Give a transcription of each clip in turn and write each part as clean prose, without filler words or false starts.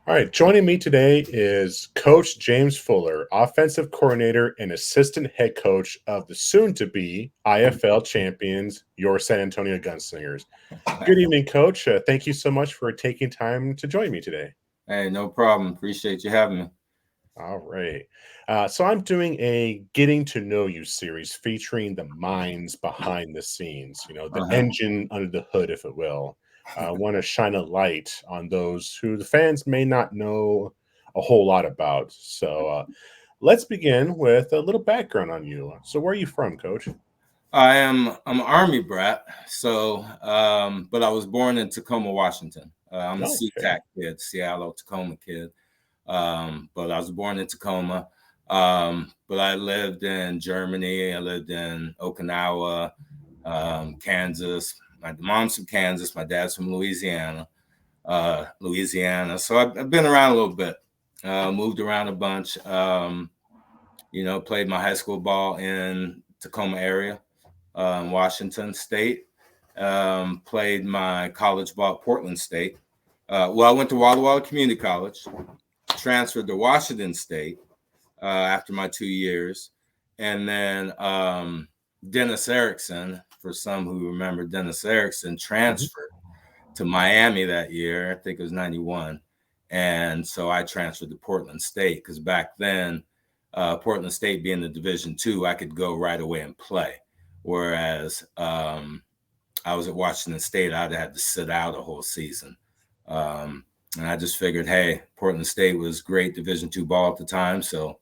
All right, joining me today is Coach James Fuller, offensive coordinator and assistant head coach of the soon-to-be IFL champions, your San Antonio Gunslingers. Good evening, Coach. Thank you so much for taking time to join me today. Hey, no problem. Appreciate you having me. All right. So I'm doing a getting to know you series featuring the minds behind the scenes, the Uh-huh. engine under the hood, if it will. I want to shine a light on those who the fans may not know a whole lot about. So let's begin with a little background on you. So where are you from, Coach? I'm an Army brat, but I was born in Tacoma, Washington. I'm a Okay. SeaTac kid, Seattle Tacoma kid. But I was born in Tacoma. But I lived in Germany. I lived in Okinawa, Kansas. My mom's from Kansas. My dad's from Louisiana. So I've been around a little bit. Moved around a bunch. Played my high school ball in Tacoma area, Washington State. Played my college ball at Portland State. I went to Walla Walla Community College, transferred to Washington State after my 2 years. And then Dennis Erickson, for some who remember Dennis Erickson, Mhm. transferred to Miami that year. I think it was 91. And so I transferred to Portland State because back then, Portland State being the Division II, I could go right away and play. Whereas I was at Washington State, I'd had to sit out a whole season. And I just figured, hey, Portland State was great Division II ball at the time. So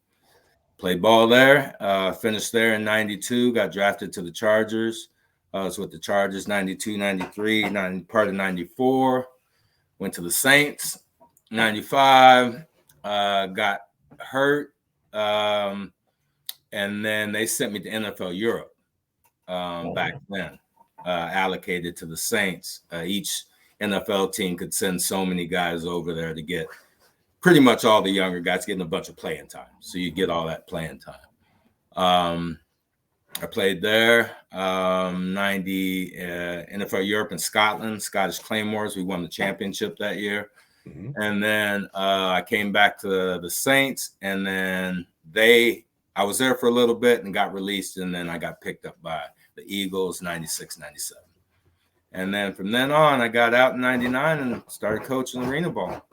played ball there, finished there in 92, got drafted to the Chargers. I was with the Chargers 92, 93, part of 94. Went to the Saints 95, got hurt. Um, and then they sent me to NFL Europe Oh, back then, allocated to the Saints. Each NFL team could send so many guys over there to get pretty much all the younger guys getting a bunch of playing time. So you get all that playing time. I played there, 90 NFL Europe and Scotland, Scottish Claymores. We won the championship that year. mhm. And then I came back to the Saints, and then I was there for a little bit and got released, and then I got picked up by the Eagles 96, 97. And then from then on, I got out in 99 and started coaching arena ball.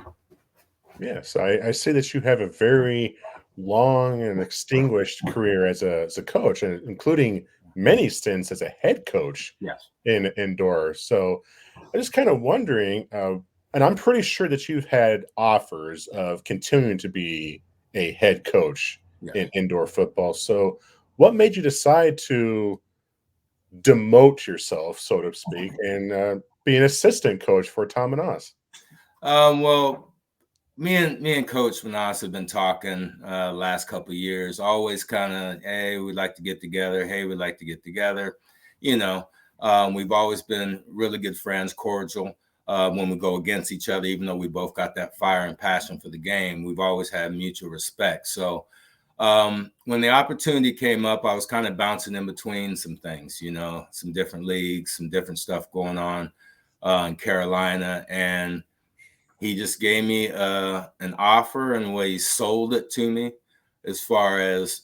Yes, I see that you have a very long and extinguished career as a coach, and including many stints as a head coach Yes. in indoor. So I just kind of wondering, and I'm pretty sure that you've had offers of continuing to be a head coach in Yes. indoor football. So what made you decide to demote yourself, so to speak, and be an assistant coach for Tom and Oz? Well, me and Coach Manas have been talking last couple of years. Always kind of, hey, we'd like to get together. Hey, we'd like to get together. You know, we've always been really good friends, cordial. When we go against each other, even though we both got that fire and passion for the game, we've always had mutual respect. So when the opportunity came up, I was kind of bouncing in between some things, some different leagues, some different stuff going on in Carolina, and he just gave me an offer, and the way he sold it to me as far as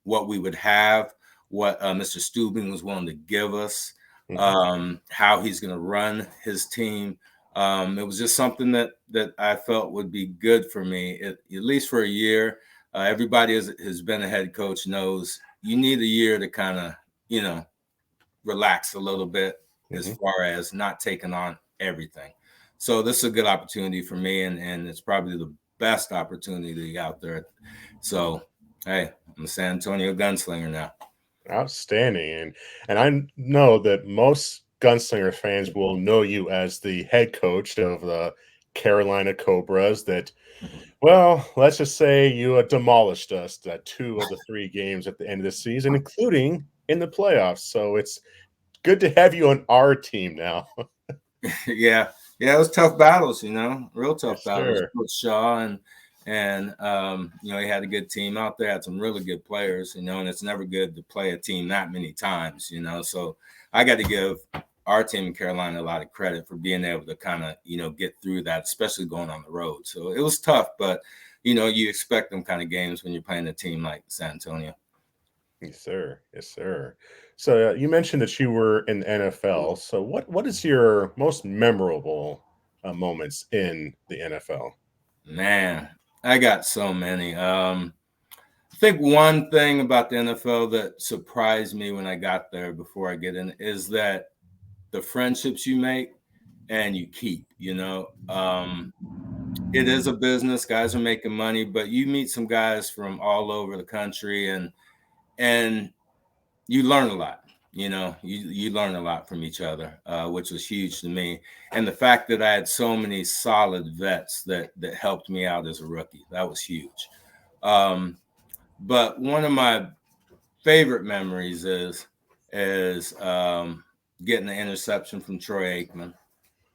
what we would have, what Mr. Stubing was willing to give us, Mhm. how he's going to run his team. It was just something that I felt would be good for me, at least for a year. Everybody has been a head coach knows you need a year to kind of, you know, relax a little bit as Mhm. far as not taking on everything. So this is a good opportunity for me, and it's probably the best opportunity out there. So, hey, I'm a San Antonio Gunslinger now. Outstanding, and I know that most Gunslinger fans will know you as the head coach of the Carolina Cobras. That, well, let's just say you demolished us at two of the three games at the end of the season, including in the playoffs. So it's good to have you on our team now. Yeah, yeah, it was tough battles, real tough Yes, battles sir. with Shaw and he had a good team out there, had some really good players, and it's never good to play a team that many times, so I got to give our team in Carolina a lot of credit for being able to kind of, get through that, especially going on the road. So it was tough, but, you expect them kind of games when you're playing a team like San Antonio. Yes, sir. Yes, sir. So you mentioned that you were in the NFL. So what is your most memorable moments in the NFL? Man, I got so many. I think one thing about the NFL that surprised me when I got there before I get in is that the friendships you make and you keep, it is a business. Guys are making money, but you meet some guys from all over the country and you learn a lot. You learn a lot from each other, which was huge to me. And the fact that I had so many solid vets that helped me out as a rookie, that was huge. But one of my favorite memories is getting the interception from Troy Aikman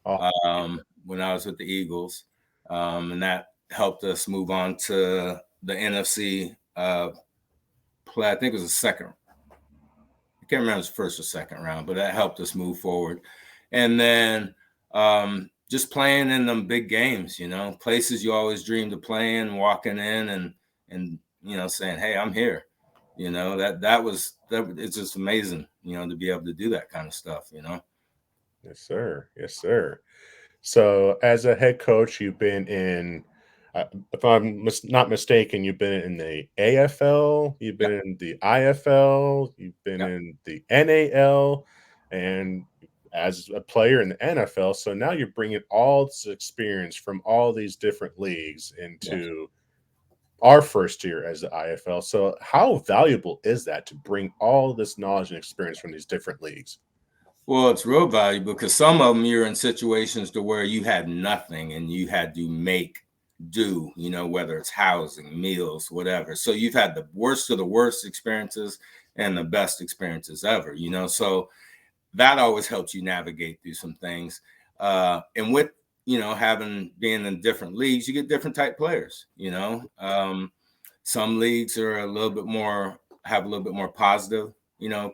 Oh, when I was with the Eagles, and that helped us move on to the NFC play. I think it was the second. I can't remember if it was first or second round, but that helped us move forward. And then just playing in them big games, places you always dreamed of playing, walking in and saying, "Hey, I'm here." That it's just amazing, to be able to do that kind of stuff. yes, sir. Yes, sir. So as a head coach, you've been in, if I'm not mistaken, you've been in the AFL, you've Yep. been in the IFL, you've been Yep. in the NAL, and as a player in the NFL. So now you're bringing all this experience from all these different leagues Yes. into our first year as the IFL. So how valuable is that to bring all this knowledge and experience from these different leagues? Well, it's real valuable because some of them you're in situations to where you had nothing and you had to make do, whether it's housing, meals, whatever. So you've had the worst of the worst experiences and the best experiences ever, So that always helps you navigate through some things. And with, having being in different leagues, you get different type players, some leagues are have a little bit more positive,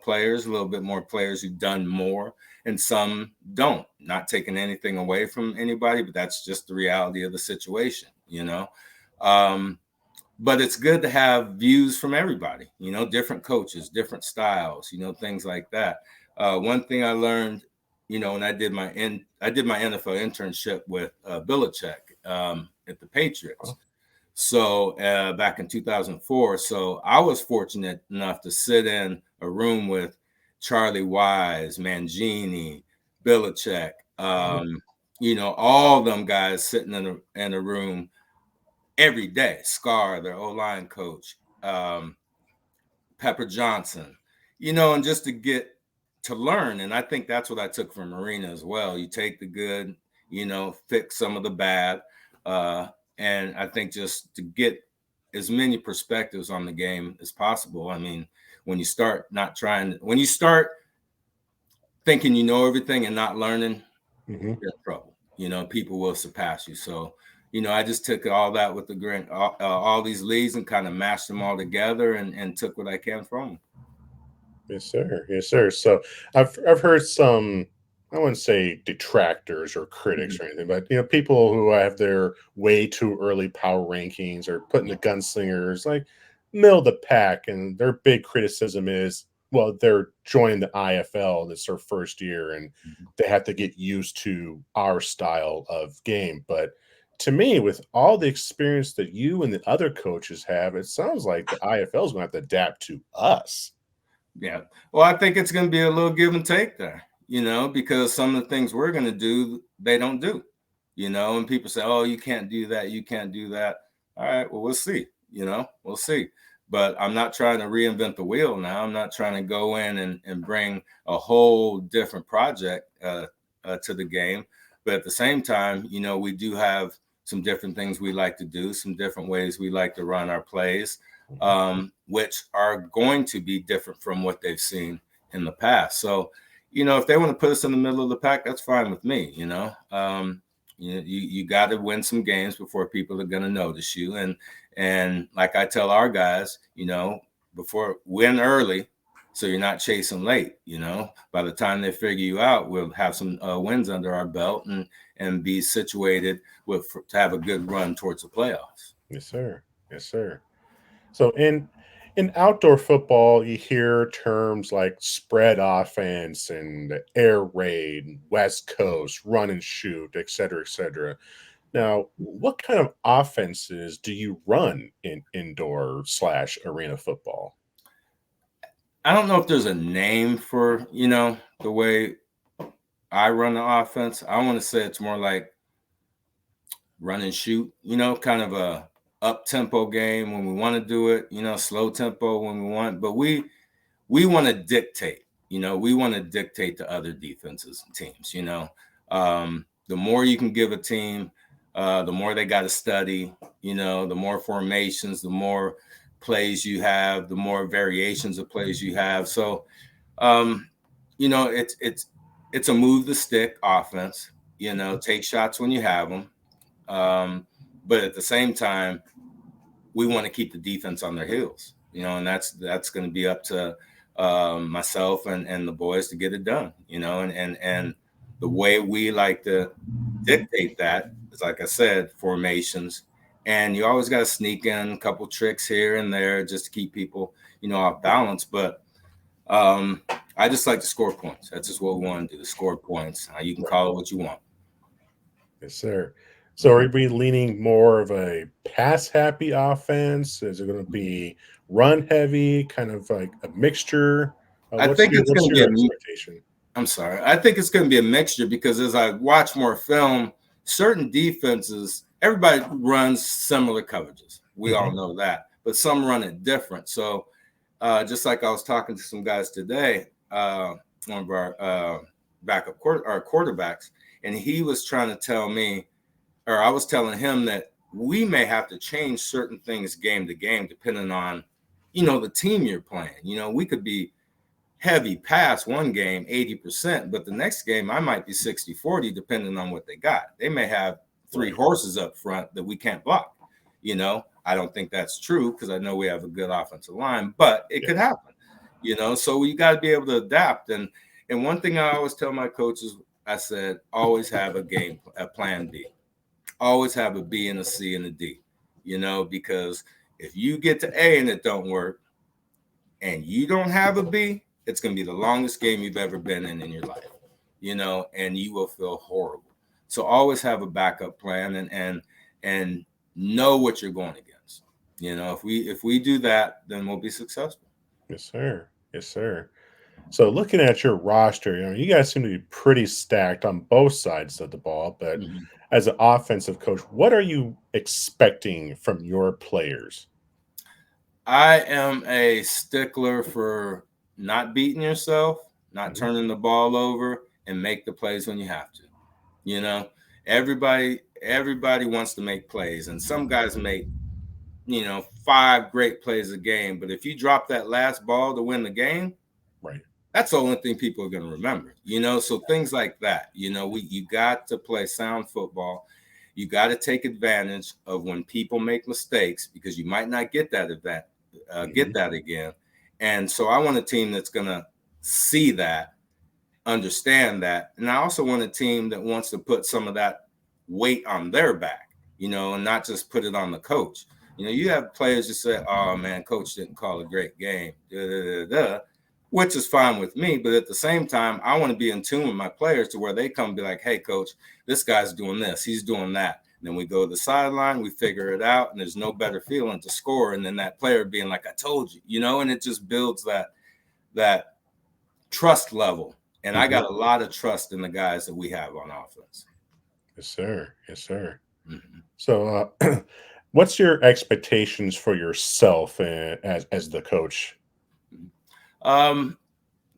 players, a little bit more players who've done more, and some don't. Not taking anything away from anybody, but that's just the reality of the situation, Um, but it's good to have views from everybody, different coaches, different styles, things like that. One thing I learned, when I did my NFL internship with Belichick at the Patriots. Oh, So back in 2004, so I was fortunate enough to sit in a room with Charlie Wise, Mangini, Belichick, oh, all them guys sitting in a room every day. Scar, their O-line coach, Pepper Johnson, and just to get to learn. And I think that's what I took from Marina as well. You take the good, fix some of the bad. Uh, and I think just to get as many perspectives on the game as possible. I mean, when you start thinking you know everything and not learning, mhm. you're in trouble. People will surpass you. So, I just took all that with the grain, all these leads and kind of mashed them all together and took what I can from them. Yes, sir. Yes, sir. So I've heard some, I wouldn't say detractors or critics Mhm. or anything, but people who have their way too early power rankings or putting Yeah. the gunslingers like middle of the pack, and their big criticism is, well, they're joining the IFL. It's their first year, and Mhm. they have to get used to our style of game. But to me, with all the experience that you and the other coaches have, it sounds like the IFL is going to have to adapt to us. Yeah. Well, I think it's going to be a little give and take there, because some of the things we're going to do, they don't do, and people say, oh, you can't do that. You can't do that. All right. Well, we'll see, we'll see. But I'm not trying to reinvent the wheel now. I'm not trying to go in and bring a whole different project to the game. But at the same time, we do have some different things we like to do, some different ways we like to run our plays, which are going to be different from what they've seen in the past. So, if they want to put us in the middle of the pack, that's fine with me. You got to win some games before people are going to notice you. And like I tell our guys, before win early so you're not chasing late. By the time they figure you out, we'll have some wins under our belt and be situated to have a good run towards the playoffs. Yes, sir. Yes, sir. So in outdoor football, you hear terms like spread offense and air raid, West Coast, run and shoot, et cetera, et cetera. Now, what kind of offenses do you run in indoor slash arena football? I don't know if there's a name for, the way I run the offense. I want to say it's more like run and shoot, kind of a up tempo game when we want to do it, slow tempo when we want, but we want to dictate, we want to dictate to other defenses and teams. The more you can give a team, the more they got to study, the more formations, the more plays you have, the more variations of plays you have. So, um, it's a move the stick offense, take shots when you have them. But at the same time, we want to keep the defense on their heels, and that's going to be up to myself and the boys to get it done, and the way we like to dictate that is, like I said, formations, and you always got to sneak in a couple tricks here and there just to keep people, off balance. But um, I just like to score points. That's just what we want to do, score points. You can call it what you want. Yes, sir. So are we leaning more of a pass happy offense? Is it going to be run heavy, kind of like a mixture? I think it's What's going to be your expectation? I'm sorry. I think it's going to be a mixture because as I watch more film, certain defenses, everybody runs similar coverages. We all Hmm. know that, but some run it different. So, just like I was talking to some guys today, one of our our quarterbacks, and he was trying to tell me, or I was telling him that we may have to change certain things game to game depending on, the team you're playing. We could be heavy pass one game 80%, but the next game I might be 60-40 depending on what they got. They may have three Right. horses up front that we can't block. I don't think that's true because I know we have a good offensive line, but it Yeah. could happen. So you got to be able to adapt. And one thing I always tell my coaches, I said, always have a plan B. Always have a B and a C and a D. Because if you get to A and it don't work, and you don't have a B, it's going to be the longest game you've ever been in your life, and you will feel horrible. So always have a backup plan and know what you're going against. If we do that, then we'll be successful. Yes, sir. Yes, sir. So looking at your roster, you guys seem to be pretty stacked on both sides of the ball. But Mhm. as an offensive coach, what are you expecting from your players? I am a stickler for not beating yourself, not Mhm. turning the ball over, and make the plays when you have to. You know, everybody wants to make plays, and some guys make 5 great plays a game. But if you drop that last ball to win the game, Right. that's the only thing people are going to remember. So things like that. You got to play sound football. You got to take advantage of when people make mistakes because you might not get that get Mhm. that again. And so I want a team that's going to see that, understand that, and I also want a team that wants to put some of that weight on their back, and not just put it on the coach. You have players that say, "Oh man, coach didn't call a great game," da, da, da, da, which is fine with me. But at the same time, I want to be in tune with my players to where they come and be like, "Hey, coach, this guy's doing this, he's doing that." And then we go to the sideline, we figure it out, and there's no better feeling to score. And then that player being like, "I told you," and it just builds that trust level. And I Mhm. got a lot of trust in the guys that we have on offense. Yes, sir. Yes, sir. Mhm. So, what's your expectations for yourself as the coach? Um,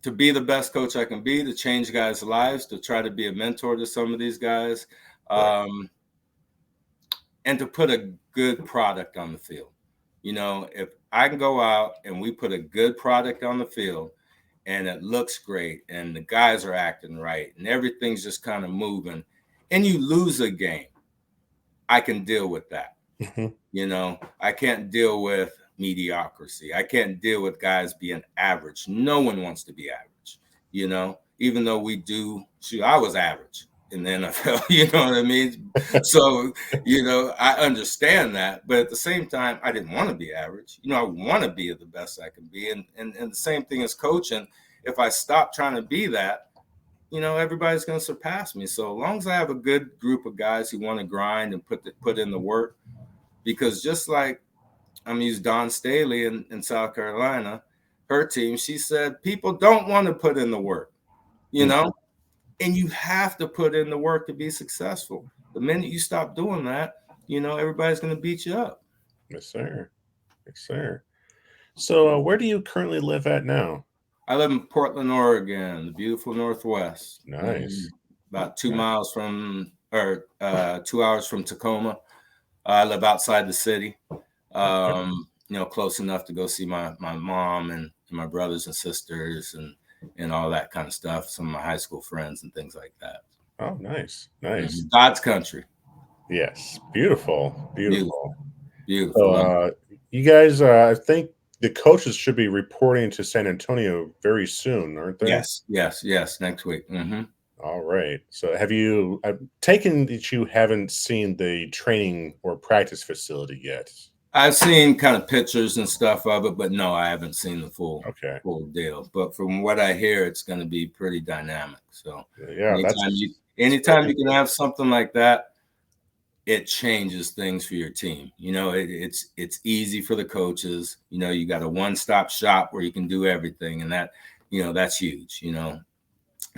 to be the best coach I can be, to change guys' lives, to try to be a mentor to some of these guys, Right. um, and to put a good product on the field. If I can go out and we put a good product on the field and it looks great and the guys are acting right and everything's just kind of moving and you lose a game, I can deal with that. Mhm. I can't deal with mediocrity. I can't deal with guys being average. No one wants to be average, even though we do. Shoot, I was average in the NFL, you know what I mean? So, I understand that. But at the same time, I didn't want to be average. I want to be the best I can be. And the same thing as coaching. If I stop trying to be that, everybody's going to surpass me. So as long as I have a good group of guys who want to grind and put in the work, because just like I'm going to use Dawn Staley in South Carolina, her team, she said, people don't want to put in the work, and you have to put in the work to be successful. The minute you stop doing that, everybody's going to beat you up. Yes, sir. Yes, sir. So where do you currently live at now? I live in Portland, Oregon, the beautiful Northwest. Nice. About 2 miles from, or 2 hours from Tacoma. I live outside the city, close enough to go see my mom and my brothers and sisters and all that kind of stuff. Some of my high school friends and things like that. Oh, nice. Nice. God's country. Yes. Beautiful. Beautiful. Beautiful. So, you guys, I think the coaches should be reporting to San Antonio very soon, aren't they? Yes. Next week. Mm-hmm. All right. So have you taken that you haven't seen the training or practice facility yet? I've seen kind of pictures and stuff of it, but no, I haven't seen the full deal. But from what I hear, it's going to be pretty dynamic. So yeah, anytime you can have something like that, it changes things for your team. It's easy for the coaches. You got a one-stop shop where you can do everything, and that, that's huge. And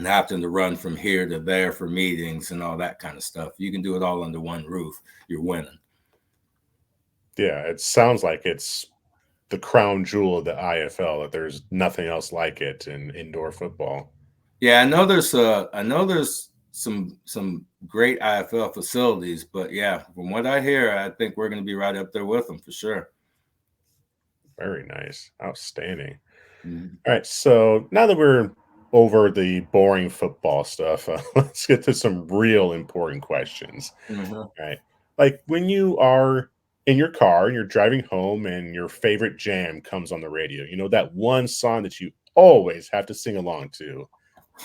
having to run from here to there for meetings and all that kind of stuff. You can do it all under one roof. You're winning. Yeah, it sounds like it's the crown jewel of the IFL, that there's nothing else like it in indoor football. Yeah, I know there's some great IFL facilities, but yeah, from what I hear, I think we're going to be right up there with them for sure. Very nice. Outstanding. Mm-hmm. All right, so now that we're over the boring football stuff, let's get to some real important questions. Mm-hmm. All right. Like when you are in your car and you're driving home and your favorite jam comes on the radio, that one song that you always have to sing along to.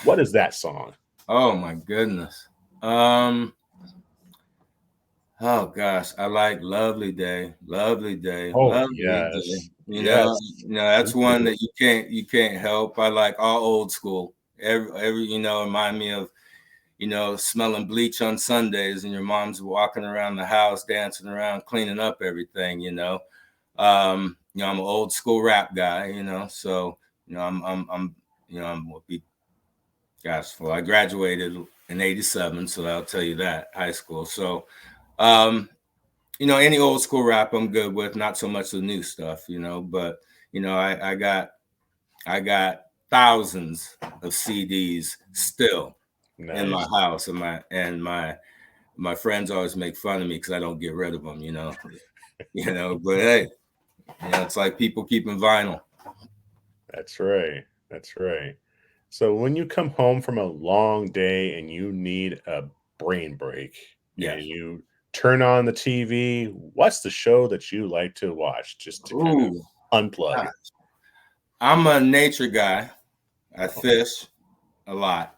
What is that song? Oh my goodness. Oh gosh, I like Lovely Day, Lovely Day, Oh, Lovely Day. yes. Yes. That's one that you can't help. I like all old school. Every remind me of, smelling bleach on Sundays and your mom's walking around the house, dancing around, cleaning up everything, I'm an old school rap guy, so, I graduated in 87, so I'll tell you that, high school. So, any old school rap I'm good with, not so much the new stuff, but, I got thousands of CDs still in my house, and my friends always make fun of me because I don't get rid of them, but hey, it's like people keeping vinyl. That's right. That's right. So when you come home from a long day and you need a brain break, and you turn on the TV, what's the show that you like to watch just to kind of unplug? Gosh. I'm a nature guy. I fish a lot.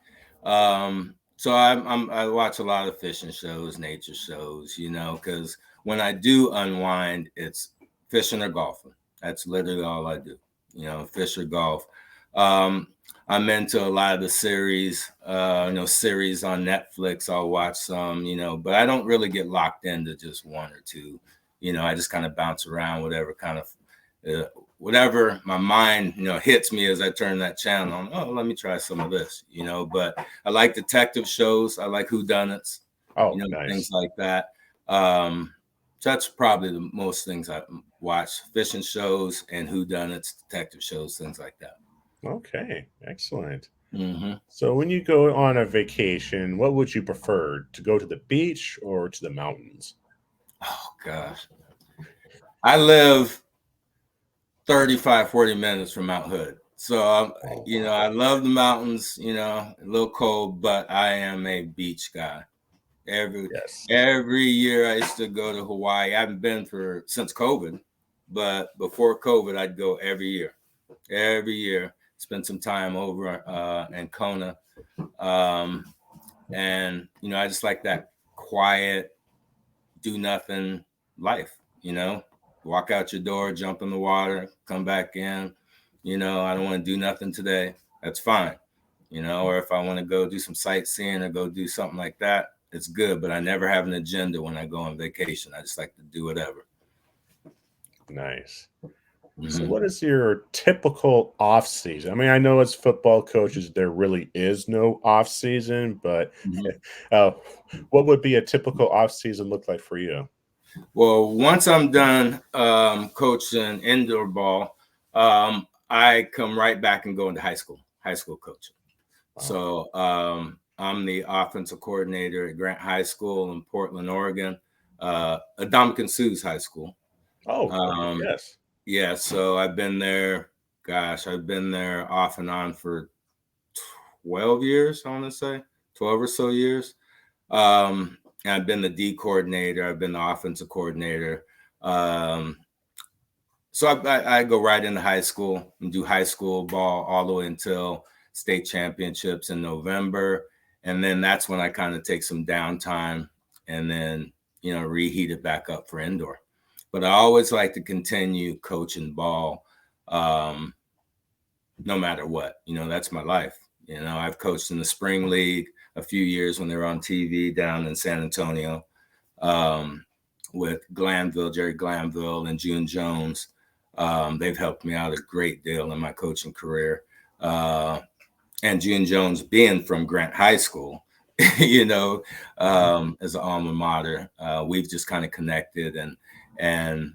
So I watch a lot of fishing shows, nature shows, because when I do unwind, it's fishing or golfing. That's literally all I do, fish or golf. I'm into a lot of the series, series on Netflix. I'll watch some, but I don't really get locked into just one or two. I just kind of bounce around, whatever my mind, hits me as I turn that channel on. Oh, let me try some of this, but I like detective shows. I like whodunits, nice. Things like that. So that's probably the most things I watch: fishing shows and whodunits, detective shows, things like that. Okay, excellent. Mm-hmm. So when you go on a vacation, what would you prefer, to go to the beach or to the mountains? Oh gosh, I live 35, 40 minutes from Mount Hood. So, I love the mountains, a little cold, but I am a beach guy. Every year I used to go to Hawaii. I haven't been since COVID. but before COVID, I'd go every year, spend some time over in Kona. And, I just like that quiet, do nothing life, walk out your door, jump in the water, come back in. I don't want to do nothing today. That's fine. Or if I want to go do some sightseeing or go do something like that, it's good. But I never have an agenda when I go on vacation. I just like to do whatever. Nice. So Mm-hmm. what is your typical off season? I mean, I know as football coaches, there really is no off season, but Mm-hmm. uh, what would be a typical off season look like for you? Well, once I'm done coaching indoor ball, I come right back and go into high school coaching. Wow. So I'm the offensive coordinator at Grant High School in Portland, Oregon, Dominican Sue's High School. Oh, great. Um, Yes. yeah, so I've been there. Gosh, I've been there off and on for 12 years. I want to say 12 or so years. And I've been the D coordinator. I've been the offensive coordinator. Um, so I go right into high school and do high school ball all the way until state championships in November. And then that's when I kind of take some downtime and then, reheat it back up for indoor. But I always like to continue coaching ball no matter what. That's my life. I've coached in the spring league a few years when they were on TV down in San Antonio with Jerry Glanville and June Jones. They've helped me out a great deal in my coaching career. And June Jones being from Grant High School, as an alma mater, we've just kind of connected and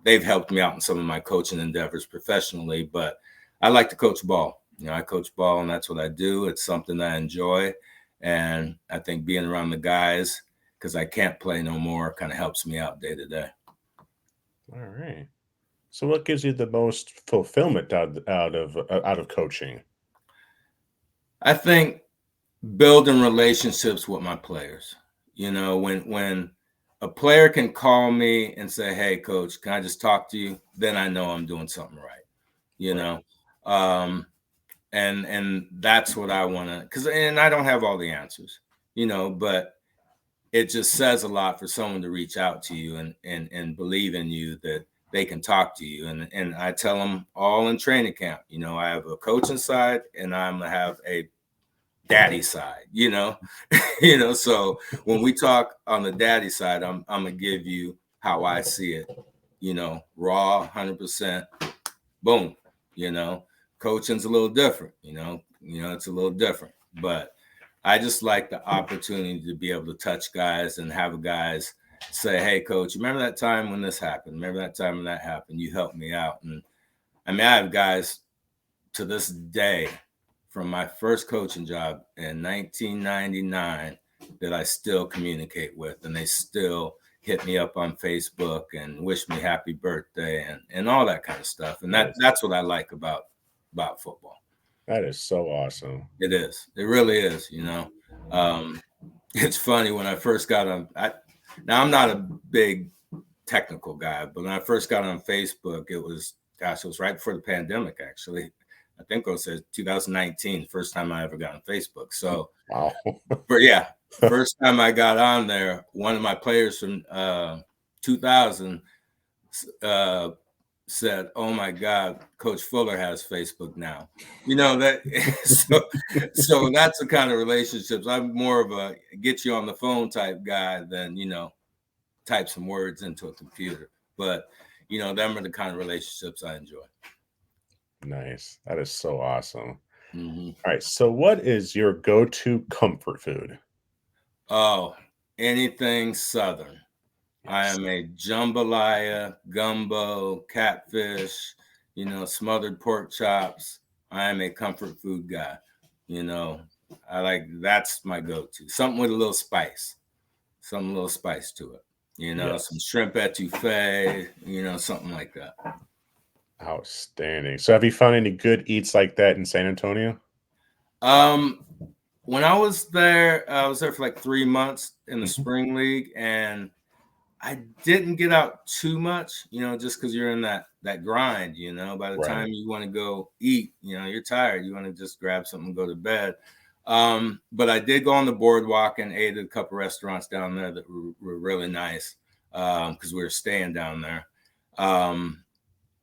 they've helped me out in some of my coaching endeavors professionally, but I like to coach ball. I coach ball and that's what I do. It's something I enjoy. And I think being around the guys, because I can't play no more, kind of helps me out day to day. All right. So what gives you the most fulfillment out of coaching? I think building relationships with my players. When a player can call me and say, "Hey, coach, can I just talk to you?" Then I know I'm doing something right. You Right. know, um, and that's what I want to. And I don't have all the answers, but it just says a lot for someone to reach out to you and believe in you that they can talk to you. And I tell them all in training camp. I have a coaching side and I'm gonna have a daddy side, so when we talk on the daddy side, I'm gonna give you how I see it, raw 100%, boom. Coaching's a little different, it's a little different, but I just like the opportunity to be able to touch guys and have guys say, "Hey, coach, remember that time when this happened? Remember that time when that happened? You helped me out." And I mean, I have guys to this day from my first coaching job in 1999 that I still communicate with, and they still hit me up on Facebook and wish me happy birthday and all that kind of stuff. And that's what I like about football. That is so awesome. It is. It really is. It's funny when I first got on. Now I'm not a big technical guy, but when I first got on Facebook, it was right before the pandemic. Actually, I think it was 2019, first time I ever got on Facebook. So, Wow. first time I got on there, one of my players from 2000 said, "Oh my God, Coach Fuller has Facebook now." That so that's the kind of relationships. I'm more of a get you on the phone type guy than type some words into a computer. But them are the kind of relationships I enjoy. Nice. That is so awesome. Mm-hmm. All right. So what is your go-to comfort food? Oh, anything Southern. I Yes. am a jambalaya, gumbo, catfish, smothered pork chops. I am a comfort food guy. That's my go-to. Something with a little spice, to it. Yes. Some shrimp etouffee, something like that. Outstanding. So have you found any good eats like that in San Antonio? When I was there for like 3 months in the spring league, and I didn't get out too much, just because you're in that grind. By the Right. time you want to go eat, you're tired. You want to just grab something and go to bed. But I did go on the boardwalk and ate at a couple restaurants down there that were really nice, because we were staying down there.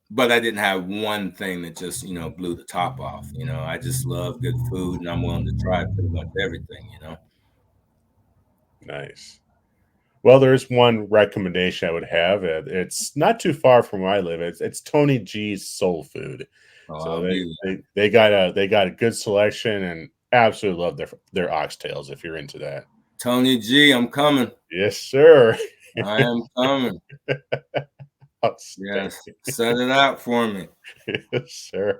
But I didn't have one thing that just blew the top off. I just love good food, and I'm willing to try pretty much everything. Nice. Well, there's one recommendation I would have. It's not too far from where I live. It's Tony G's Soul Food. Oh, So I'll they be there. they they got a good selection and absolutely love their oxtails if you're into that. Tony G, I'm coming. Yes, sir. I am coming. Outstanding. Yes, set it out for me. Yes, sir.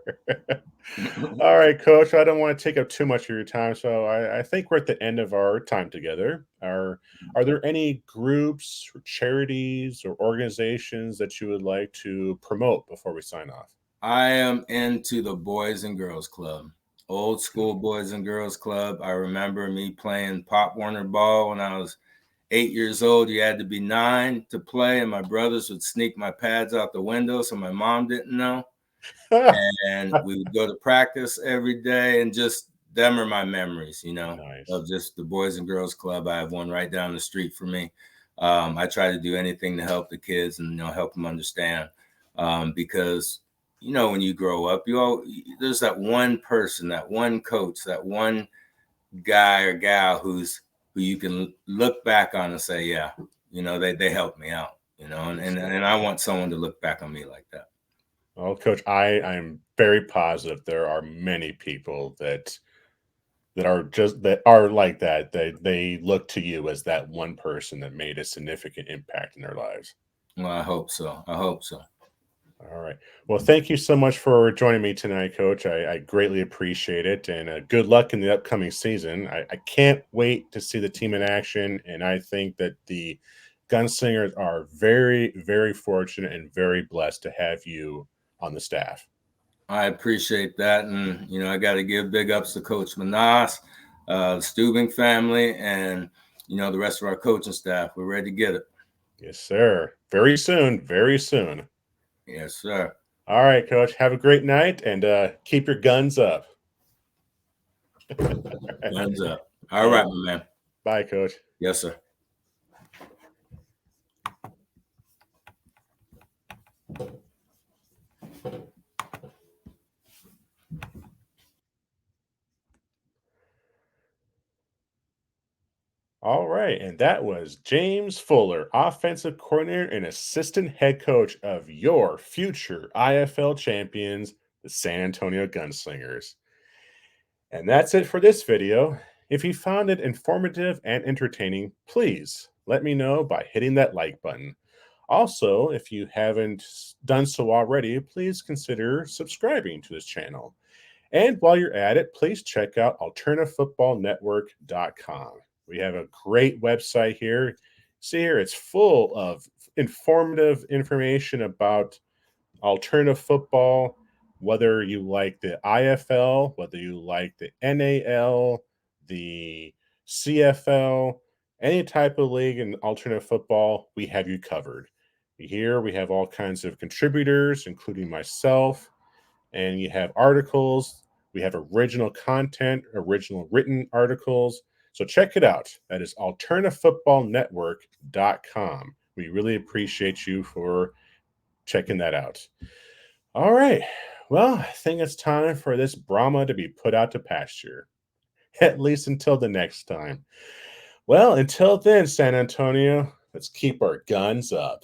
All right, Coach. I don't want to take up too much of your time, so I think we're at the end of our time together. Are there any groups or charities or organizations that you would like to promote before we sign off? I am into the Boys and Girls Club, old school Boys and Girls Club. I remember me playing Pop Warner ball when I was 8 years old. You had to be 9 to play, and my brothers would sneak my pads out the window so my mom didn't know. And we would go to practice every day, and just them are my memories, Nice. of just the Boys and Girls Club. I have one right down the street for me. I try to do anything to help the kids and help them understand, because when you grow up, there's that one person, that one coach, that one guy or gal who you can look back on and say, yeah, they helped me out, and I want someone to look back on me like that. Well, Coach, I'm very positive there are many people that are like that. They look to you as that one person that made a significant impact in their lives. Well, I hope so. I hope so. All right. Well, thank you so much for joining me tonight, Coach. I greatly appreciate it, and good luck in the upcoming season. I can't wait to see the team in action, and I think that the Gunslingers are very, very fortunate and very blessed to have you on the staff. I appreciate that. And, I got to give big ups to Coach Manas, the Stubing family, and, the rest of our coaching staff. We're ready to get it. Yes, sir. Very soon. Very soon. Yes, sir. All right, Coach. Have a great night, and keep your guns up. Guns up. All All right, right. my man. Bye, Coach. Yes, sir. All right, and that was James Fuller, offensive coordinator and assistant head coach of your future IFL champions, the San Antonio Gunslingers. And that's it for this video. If you found it informative and entertaining, please let me know by hitting that like button. Also, if you haven't done so already, please consider subscribing to this channel. And while you're at it, please check out alternativefootballnetwork.com. We have a great website here. See here, it's full of informative information about alternative football, whether you like the IFL, whether you like the NAL, the CFL, any type of league in alternative football, we have you covered. Here we have all kinds of contributors, including myself, and you have articles. We have original content, original written articles. So check it out. That is alternativefootballnetwork.com. We really appreciate you for checking that out. All right. Well, I think it's time for this Brahma to be put out to pasture, at least until the next time. Well, until then, San Antonio, let's keep our guns up.